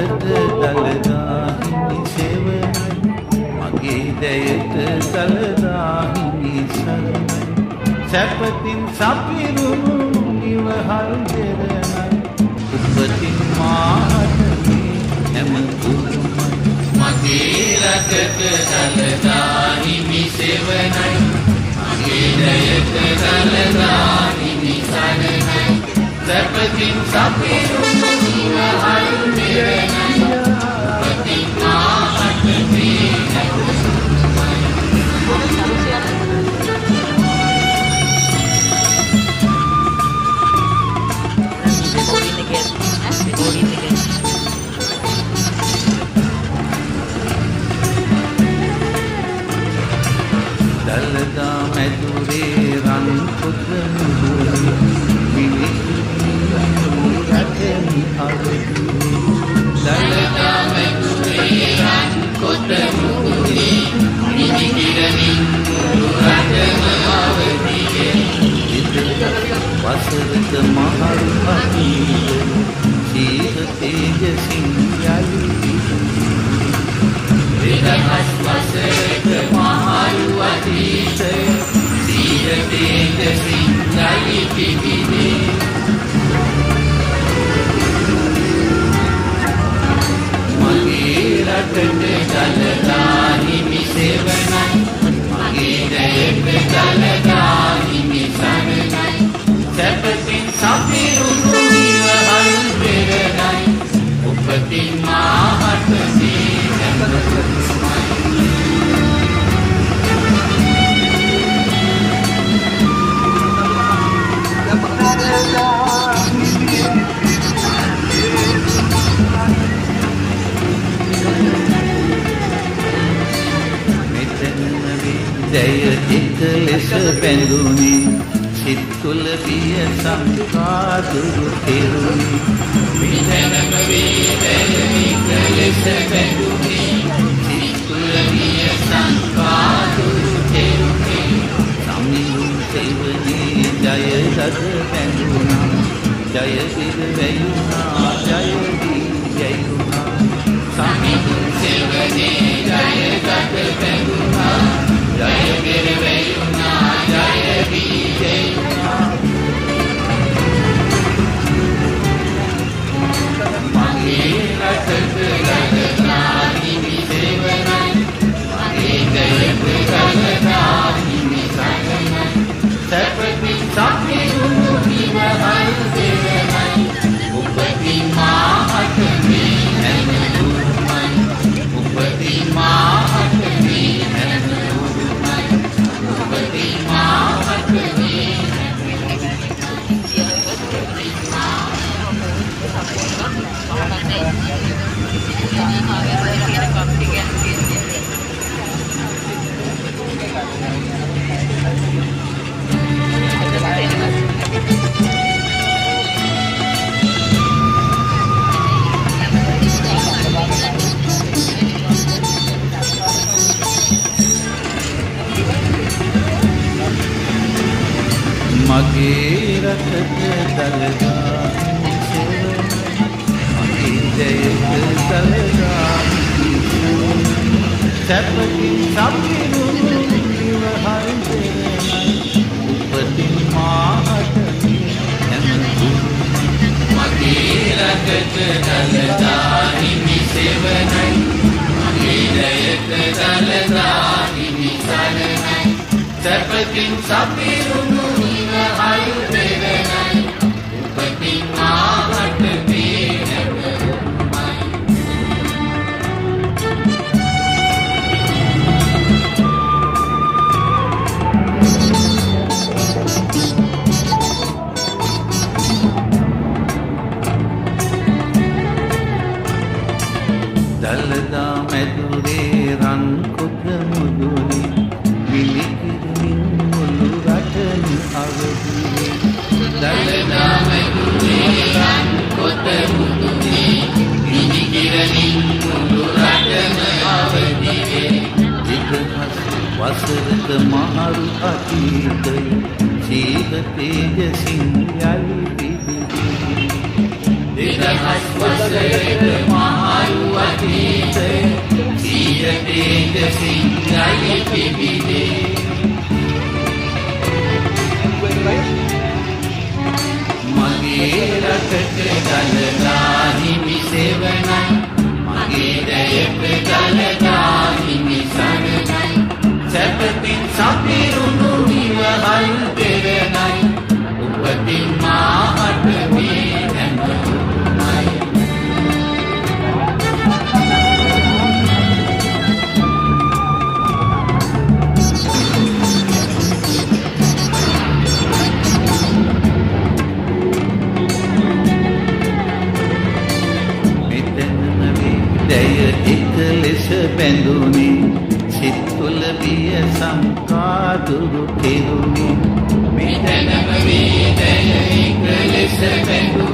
දළදා හිමි සෙවණයි මගේ දැයට දළදා හිමි සරණයි සැපතින් සපිරුණු ඉවහල් දෙරණයි උපතින් මාහටේ හැම උරුමයි මගේ රටට දළදා හිමි සෙවණයි මගේ දැයට දළදා හිමි සරණයි සැපතින් සපිරුණු ඉවහල් දෙරණයි උපතින් මාහටේ හැම දළදා මැදුරේ රන් පුද මුදුනේ විලිහි රටෙහි අවදී දළදා මැදුරේ රන් පුද මුදුනේ විලිහි රටෙහි අවදී වසරක මහල් අතීත සීහ තේජසින් යලි වෙනස් වසරක මහල් අතීත සීහ තේජසින් යලි පිබිදේ මගේ රටට දළදා හිමි සෙවණයි මගේ දැයට දළදා හිමි සරණයි සැපතින් සපිරුණු ඉවහල් දෙරණයි උපතින් මාහටේ හැම දැය එක ලෙස බැඳුනි සිත් තුළ බිය සංකාදුරු කෙරුනි විඳනම වේ දැය එක ලෙස බැඳුනි සිත් තුළ බිය සංකාදුරු කෙරුනි සමිඳුන් සෙවණේ ජය දද බැඳුනා ජය දිග වැයුනා ජය දී ජයුනා සමිඳුන් සෙවණේ ජය දද බැඳුනා ජය පෙරවැයුනා ජය වී ජයුනා මගේ රටට දළදා හිමි සෙවණයි මගේ දැයට දළදා හිමි සරණයි සැපතින් සපිරුණු ඉවහල් දෙරණයි උපතින් මාහටේ හැම උරුමයි උපතින් මාහටේ හැම මගේ රටට දළදා හිමි සෙවණයි මගේ දැයට දළදා හිමි සැපතින් සපිරුණු ඉවහල් දෙරණයි උපතින් මාහටේ හැම උරුමයි මගේ රටට දළදා හිමි සෙවණයි මගේ දැයට දළදා හිමි සරණයි සැපතින් සපිරුණු ඉවහල් දෙරණයි උපතින් මාහටේ හැම උරුමයි දළදා මැදුරේ රන් කුද මුදුනේ විලිකිරිමින් මුළු රටම අවදී දළදා මැදුරේ රන් කුද මුදුනේ විලිකිරිමින් මුළු රටම අවදී වසරක මහල් අතීතය සීහ තේජසින් යලි පිබිදේ දෙදහස් වසරක මහලු අතීතය සියතේක සිංහයි පිබිදේ මගේ රටට දළදා හිමි සෙවණයි මගේ දැයට දළදා හිමි සරණයි සැපතින් සපිරුණු නිවහල් පෙරණයි උපතින් මාහට මේ හැමතුමයි දැය එක ලෙස බැඳුනි සිත් තුළ බිය සංකාදුරු කෙරුණි මෙතනම වේ දැය එක ලෙස බැඳුනි